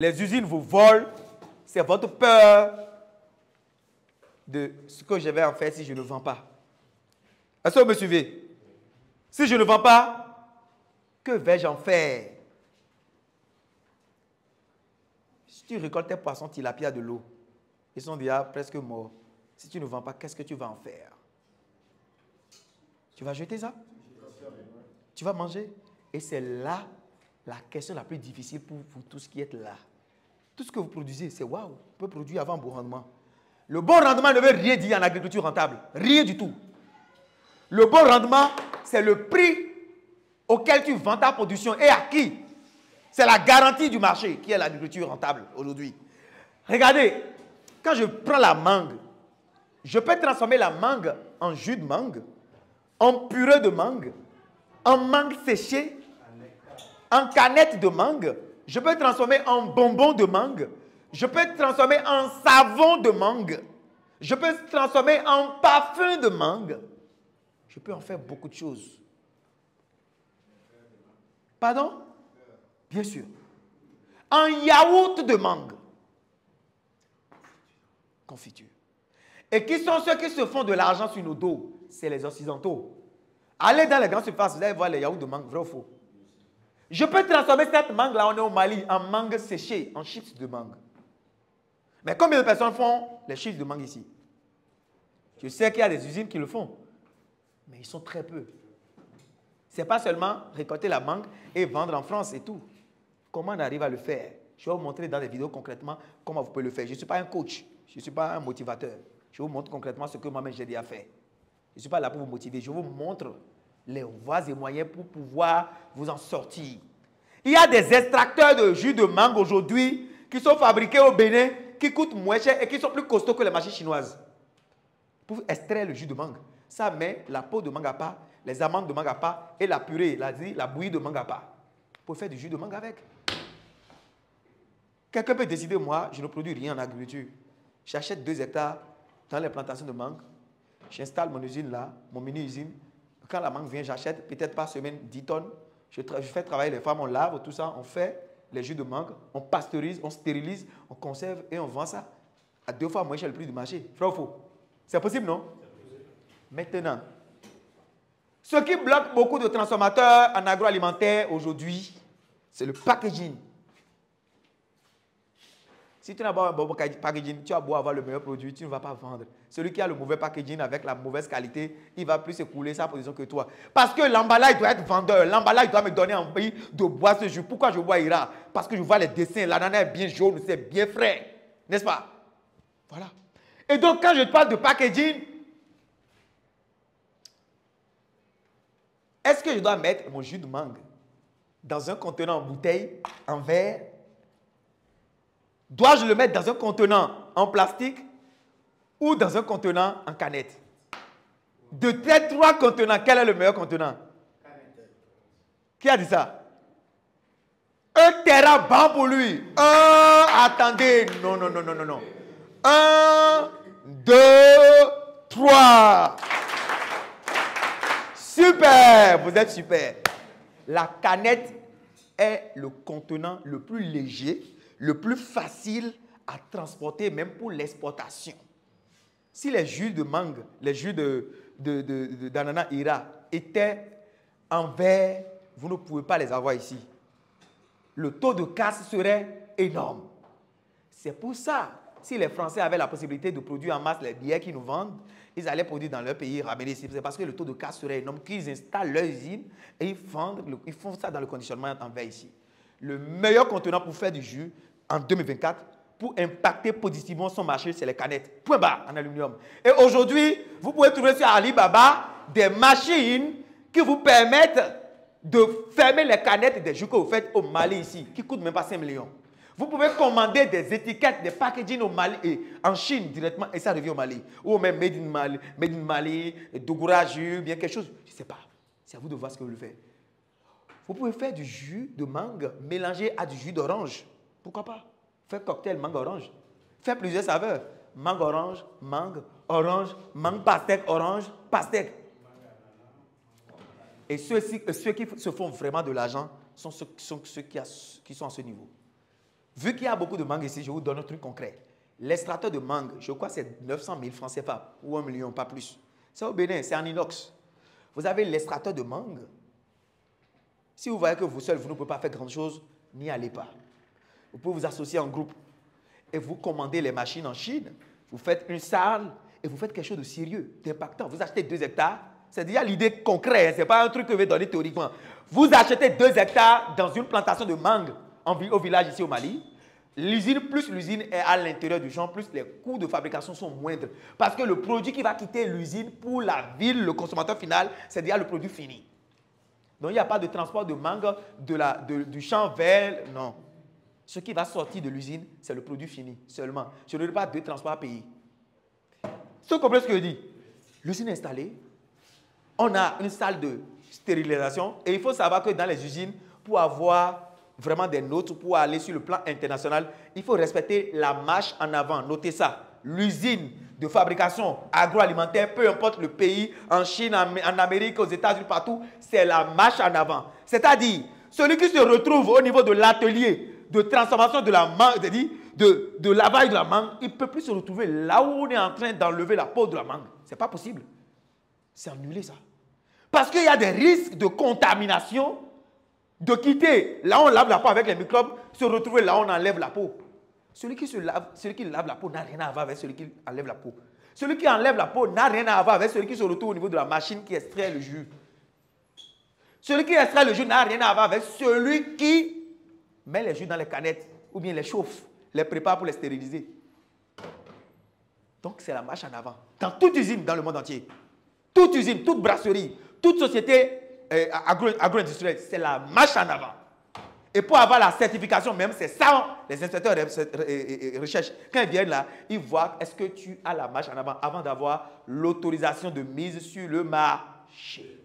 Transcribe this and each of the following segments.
Les usines vous volent. C'est votre peur de ce que je vais en faire si je ne vends pas. Est-ce que vous me suivez? Si je ne vends pas, que vais-je en faire? Si tu récoltes tes poissons tilapia de l'eau, ils sont déjà presque morts. Si tu ne vends pas, qu'est-ce que tu vas en faire? Tu vas jeter ça? Tu vas manger? Et c'est là la question la plus difficile pour vous tous qui êtes là. Tout ce que vous produisez, c'est waouh, vous pouvez produire avant un bon rendement. Le bon rendement ne veut rien dire en agriculture rentable. Rien du tout. Le bon rendement, c'est le prix auquel tu vends ta production et à qui? C'est la garantie du marché qui est l'agriculture rentable aujourd'hui. Regardez, quand je prends la mangue, je peux transformer la mangue en jus de mangue, en purée de mangue, en mangue séchée, en canette de mangue. Je peux transformer en bonbon de mangue. Je peux transformer en savon de mangue. Je peux transformer en parfum de mangue. Je peux en faire beaucoup de choses. Pardon? Bien sûr. En yaourt de mangue. Confiture. Et qui sont ceux qui se font de l'argent sur nos dos? C'est les Occidentaux. Allez dans les grandes surfaces, vous allez voir les yaourts de mangue, vrai ou faux? Je peux transformer cette mangue-là, on est au Mali, en mangue séchée, en chips de mangue. Mais combien de personnes font les chips de mangue ici? Je sais qu'il y a des usines qui le font, mais ils sont très peu. Ce n'est pas seulement récolter la mangue et vendre en France et tout. Comment on arrive à le faire? Je vais vous montrer dans des vidéos concrètement comment vous pouvez le faire. Je ne suis pas un coach, je ne suis pas un motivateur. Je vous montre concrètement ce que moi-même j'ai déjà fait. Je ne suis pas là pour vous motiver, je vous montre les voies et moyens pour pouvoir vous en sortir. Il y a des extracteurs de jus de mangue aujourd'hui qui sont fabriqués au Bénin, qui coûtent moins cher et qui sont plus costauds que les machines chinoises. Pour extraire le jus de mangue, ça met la peau de mangue à part, les amandes de mangue à part et la purée, la bouillie de mangue à part. Pour faire du jus de mangue avec. Quelqu'un peut décider, moi, je ne produis rien en agriculture. J'achète 2 hectares dans les plantations de mangue. J'installe mon usine là, mon mini-usine. Quand la mangue vient, j'achète peut-être par semaine 10 tonnes. Je fais travailler les femmes, on lave, tout ça, on fait les jus de mangue, on pasteurise, on stérilise, on conserve et on vend ça à 2 fois moins cher le prix du marché. Vrai ou faux? C'est possible, non? Maintenant, ce qui bloque beaucoup de transformateurs en agroalimentaire aujourd'hui, c'est le packaging. Si tu n'as pas un bon packaging, tu as beau avoir le meilleur produit, tu ne vas pas vendre. Celui qui a le mauvais packaging avec la mauvaise qualité, il va plus écouler sa position que toi. Parce que l'emballage doit être vendeur. L'emballage doit me donner envie de boire ce jus. Pourquoi je bois Ira? Parce que je vois les dessins. L'ananas est bien jaune, c'est bien frais. N'est-ce pas? Voilà. Et donc, quand je parle de packaging, est-ce que je dois mettre mon jus de mangue dans un contenant en bouteille, en verre? Dois-je le mettre dans un contenant en plastique ou dans un contenant en canette? De ces 3 contenants, quel est le meilleur contenant? Qui a dit ça? Un terrain bon pour lui. Attendez, non. 1, 2, 3. Super, vous êtes super. La canette est le contenant le plus léger, le plus facile à transporter, même pour l'exportation. Si les jus de mangue, les jus d'ananas Ira étaient en verre, vous ne pouvez pas les avoir ici. Le taux de casse serait énorme. C'est pour ça, si les Français avaient la possibilité de produire en masse les bières qu'ils nous vendent, ils allaient produire dans leur pays, ramener ici. C'est parce que le taux de casse serait énorme qu'ils installent leur usine et ils font ça dans le conditionnement en verre ici. Le meilleur contenant pour faire du jus en 2024, pour impacter positivement son marché, c'est les canettes. Point barre en aluminium. Et aujourd'hui, vous pouvez trouver sur Alibaba des machines qui vous permettent de fermer les canettes des jus que vous faites au Mali ici, qui ne coûtent même pas 5 millions. Vous pouvez commander des étiquettes, des packaging au Mali et en Chine directement et ça revient au Mali. Ou même Made in Mali, Dougoura jus, bien quelque chose. Je ne sais pas. C'est à vous de voir ce que vous voulez faire. Vous pouvez faire du jus de mangue mélangé à du jus d'orange. Pourquoi pas? Faire cocktail mangue orange. Faire plusieurs saveurs. Mangue orange, mangue pastèque orange, pastèque. Et ceux qui se font vraiment de l'argent sont ceux qui sont à ce niveau. Vu qu'il y a beaucoup de mangue ici, je vous donne un truc concret. L'extracteur de mangue, je crois que c'est 900 000 francs CFA ou 1 million, pas plus. C'est au Bénin, c'est en inox. Vous avez l'extracteur de mangue. Si vous voyez que vous seul, vous ne pouvez pas faire grand-chose, n'y allez pas. Vous pouvez vous associer en groupe et vous commandez les machines en Chine. Vous faites une salle et vous faites quelque chose de sérieux, d'impactant. Vous achetez 2 hectares. C'est déjà l'idée concrète, ce n'est pas un truc que je vais donner théoriquement. Vous achetez 2 hectares dans une plantation de mangue au village ici au Mali. L'usine, plus l'usine est à l'intérieur du champ, plus les coûts de fabrication sont moindres. Parce que le produit qui va quitter l'usine pour la ville, le consommateur final, c'est déjà le produit fini. Donc il n'y a pas de transport de mangue du champ vers... Non. Ce qui va sortir de l'usine, c'est le produit fini seulement. Je n'aurai pas de transport à payer. Vous comprenez ce que je dis? L'usine est installée. On a une salle de stérilisation. Et il faut savoir que dans les usines, pour avoir vraiment des notes, pour aller sur le plan international, il faut respecter la marche en avant. Notez ça. L'usine de fabrication agroalimentaire, peu importe le pays, en Chine, en Amérique, aux États-Unis, partout, c'est la marche en avant. C'est-à-dire, celui qui se retrouve au niveau de l'atelier de transformation de la mangue, de lavage de la mangue, il ne peut plus se retrouver là où on est en train d'enlever la peau de la mangue. Ce n'est pas possible. C'est annulé ça. Parce qu'il y a des risques de contamination, de quitter là où on lave la peau avec les microbes, se retrouver là où on enlève la peau. Celui qui lave la peau n'a rien à voir avec celui qui enlève la peau. Celui qui enlève la peau n'a rien à voir avec celui qui se retrouve au niveau de la machine qui extrait le jus. Celui qui extrait le jus n'a rien à voir avec celui qui met les jus dans les canettes ou bien les chauffe, les prépare pour les stériliser. Donc c'est la marche en avant. Dans toute usine dans le monde entier, toute usine, toute brasserie, toute société agro-industrielle, c'est la marche en avant. Et pour avoir la certification même, c'est ça, les inspecteurs recherchent. Quand ils viennent là, ils voient est-ce que tu as la marche en avant d'avoir l'autorisation de mise sur le marché.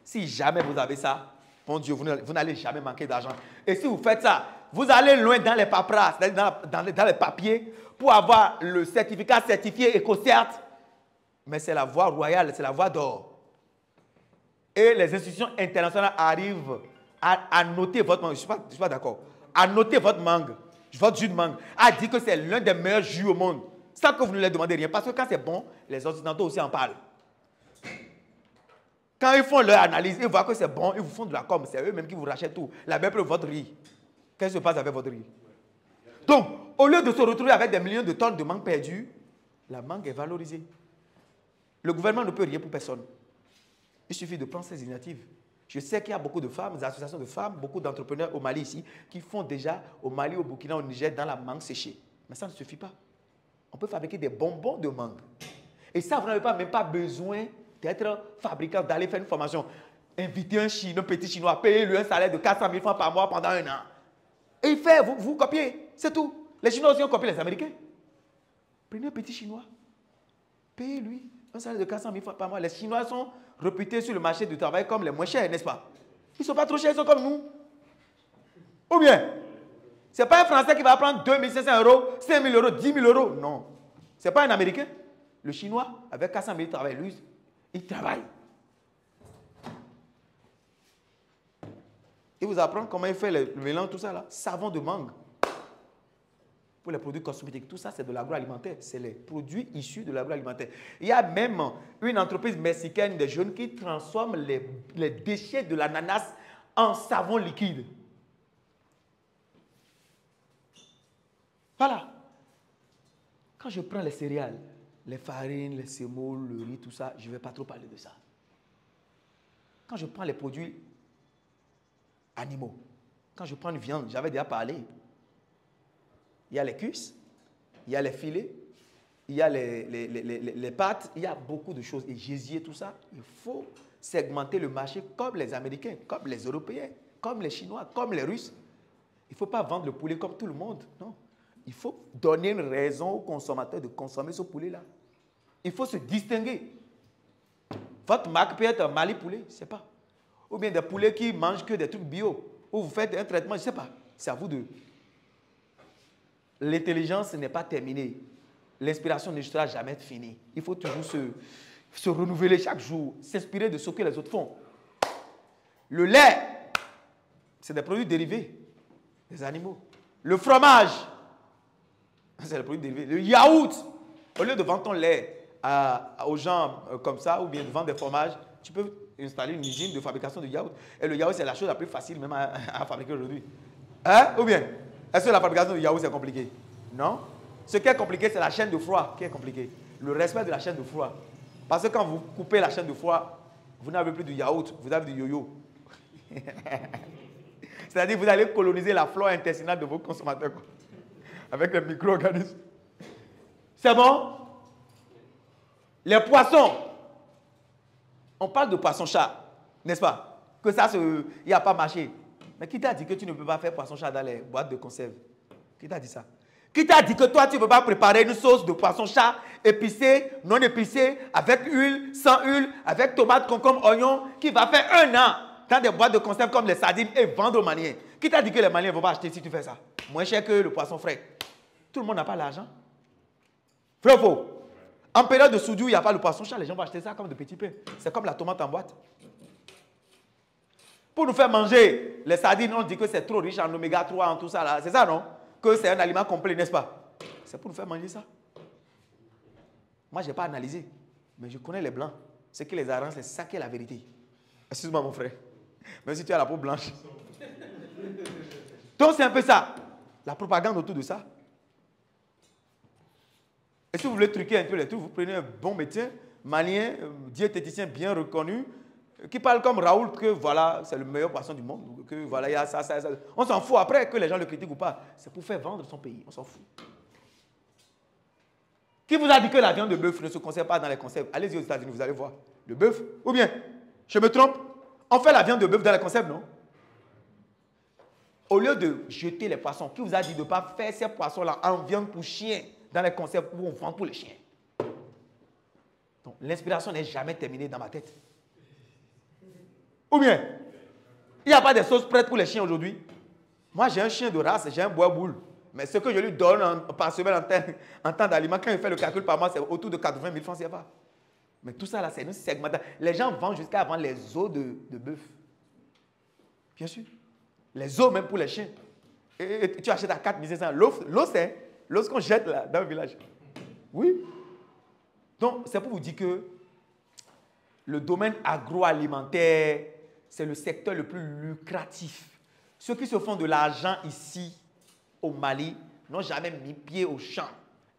Si jamais vous avez ça, mon Dieu, vous n'allez jamais manquer d'argent. Et si vous faites ça, vous allez loin dans les paperasses, dans les papiers, pour avoir le certificat certifié EcoCert. Mais c'est la voie royale, c'est la voie d'or. Et les institutions internationales arrivent à noter votre mangue. Je ne suis pas d'accord. À noter votre mangue, votre jus de mangue, à dire que c'est l'un des meilleurs jus au monde. Sans que vous ne leur demandez rien. Parce que quand c'est bon, les Occidentaux aussi en parlent. Quand ils font leur analyse, ils voient que c'est bon, ils vous font de la com. C'est eux-mêmes qui vous rachètent tout. La même preuve, votre riz. Qu'est-ce qui se passe avec votre riz? Donc, au lieu de se retrouver avec des millions de tonnes de mangue perdues, la mangue est valorisée. Le gouvernement ne peut rien pour personne. Il suffit de prendre ces initiatives. Je sais qu'il y a beaucoup de femmes, des associations de femmes, beaucoup d'entrepreneurs au Mali ici, qui font déjà au Mali, au Burkina, au Niger, dans la mangue séchée. Mais ça ne suffit pas. On peut fabriquer des bonbons de mangue. Et ça, vous n'avez même pas besoin d'être fabricant, d'aller faire une formation. Inviter un Chinois, un petit Chinois, payer-lui un salaire de 400 000 francs par mois pendant 1 an. Et il fait, vous copiez, c'est tout. Les Chinois aussi ont copié les Américains. Prenez un petit Chinois, payez-lui un salaire de 400 000 francs par mois. Les Chinois sont réputés sur le marché du travail comme les moins chers, n'est-ce pas? Ils ne sont pas trop chers, ils sont comme nous. Ou bien, ce n'est pas un Français qui va prendre 2 500 euros, 5 000 euros, 10 000 euros. Non. Ce n'est pas un Américain. Le Chinois, avec 400 000 travail, lui, il travaille. Il vous apprend comment il fait le mélange, tout ça là. Savon de mangue. Pour les produits cosmétiques, tout ça c'est de l'agroalimentaire. C'est les produits issus de l'agroalimentaire. Il y a même une entreprise mexicaine de jeunes qui transforme les déchets de l'ananas en savon liquide. Voilà. Quand je prends les céréales, les farines, les sémoules, le riz, tout ça, je ne vais pas trop parler de ça. Quand je prends les produits animaux, quand je prends une viande, j'avais déjà parlé. Il y a les cuisses, il y a les filets, il y a les pâtes, il y a beaucoup de choses. Et gésier, tout ça, il faut segmenter le marché comme les Américains, comme les Européens, comme les Chinois, comme les Russes. Il ne faut pas vendre le poulet comme tout le monde, non. Il faut donner une raison aux consommateurs de consommer ce poulet-là. Il faut se distinguer. Votre marque peut être un Mali poulet, je ne sais pas. Ou bien des poulets qui mangent que des trucs bio. Ou vous faites un traitement, je ne sais pas. C'est à vous de... L'intelligence n'est pas terminée. L'inspiration ne sera jamais finie. Il faut toujours se renouveler chaque jour, s'inspirer de ce que les autres font. Le lait, c'est des produits dérivés des animaux. Le fromage, c'est le produit dérivé. Le yaourt, au lieu de vendre ton lait aux gens comme ça, ou bien de vendre des fromages, tu peux installer une usine de fabrication de yaourt. Et le yaourt, c'est la chose la plus facile même à fabriquer aujourd'hui. Hein? Ou bien, est-ce que la fabrication de yaourt, c'est compliqué? Non. Ce qui est compliqué, c'est la chaîne de froid qui est compliquée. Le respect de la chaîne de froid. Parce que quand vous coupez la chaîne de froid, vous n'avez plus de yaourt, vous avez du yo-yo. C'est-à-dire que vous allez coloniser la flore intestinale de vos consommateurs quoi, avec les micro-organismes. C'est bon? Les poissons. On parle de poisson-chat, n'est-ce pas? Que ça, il n'y a pas marché. Mais qui t'a dit que tu ne peux pas faire poisson-chat dans les boîtes de conserve? Qui t'a dit ça? Qui t'a dit que toi, tu ne peux pas préparer une sauce de poisson-chat épicée, non épicée, avec huile, sans huile, avec tomate, concombre, oignon, qui va faire 1 an dans des boîtes de conserve comme les sardines et vendre aux Maliens? Qui t'a dit que les Maliens ne vont pas acheter si tu fais ça? Moins cher que le poisson frais. Tout le monde n'a pas l'argent. Vrai ou faux? En période de soudure, il n'y a pas le poisson-chat, les gens vont acheter ça comme de petits pains. C'est comme la tomate en boîte. Pour nous faire manger les sardines, on dit que c'est trop riche en oméga 3, en tout ça là. C'est ça, non? Que c'est un aliment complet, n'est-ce pas? C'est pour nous faire manger ça. Moi, je n'ai pas analysé, mais je connais les blancs. Ce qui les arrange, c'est ça qui est la vérité. Excuse-moi, mon frère. Même si tu as la peau blanche. Donc, c'est un peu ça. La propagande autour de ça. Et si vous voulez truquer un peu les trucs, vous prenez un bon médecin, malien, diététicien bien reconnu, qui parle comme Raoul, que voilà, c'est le meilleur poisson du monde, que voilà, il y a ça. On s'en fout après que les gens le critiquent ou pas. C'est pour faire vendre son pays, on s'en fout. Qui vous a dit que la viande de bœuf ne se conserve pas dans les conserves? Allez-y aux États-Unis, vous allez voir. Le bœuf, ou bien, je me trompe, on fait la viande de bœuf dans les conserves, non? Au lieu de jeter les poissons, qui vous a dit de ne pas faire ces poissons-là en viande pour chien dans les conserves pour vendre pour les chiens? Donc, l'inspiration n'est jamais terminée dans ma tête. Ou bien, il n'y a pas de sauces prêtes pour les chiens aujourd'hui. Moi, j'ai un chien de race, j'ai un bois-boule. Mais ce que je lui donne par semaine en temps d'aliment, quand il fait le calcul par mois, c'est autour de 80 000 francs CFA. Mais tout ça, là, c'est une segmentation. Les gens vendent jusqu'à vendre les os de bœuf. Bien sûr. Les os même pour les chiens. Et tu achètes à 4 500. L'os, c'est l'os qu'on jette là, dans le village. Oui. Donc, c'est pour vous dire que le domaine agroalimentaire, c'est le secteur le plus lucratif. Ceux qui se font de l'argent ici, au Mali, n'ont jamais mis pied au champ.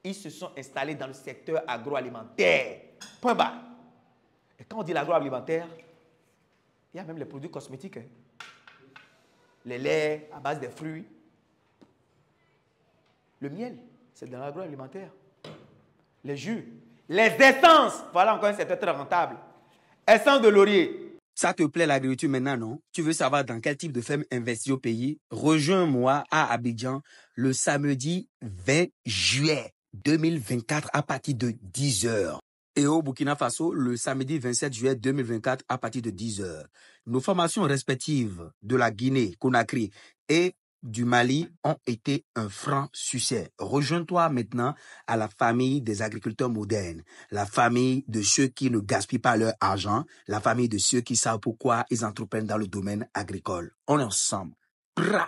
Ils se sont installés dans le secteur agroalimentaire. Point barre. Et quand on dit l'agroalimentaire, il y a même les produits cosmétiques. Hein. Les laits à base de fruits. Le miel, c'est dans l'agroalimentaire. Les jus. Les essences, voilà encore un secteur très rentable. Essence de laurier. Ça te plaît l'agriculture maintenant, non? Tu veux savoir dans quel type de ferme investir au pays? Rejoins-moi à Abidjan le samedi 20 juillet 2024 à partir de 10h. Et au Burkina Faso, le samedi 27 juillet 2024 à partir de 10h. Nos formations respectives de la Guinée, Conakry et du Mali ont été un franc succès. Rejoins-toi maintenant à la famille des agriculteurs modernes, la famille de ceux qui ne gaspillent pas leur argent, la famille de ceux qui savent pourquoi ils entreprennent dans le domaine agricole. On est ensemble. Bra!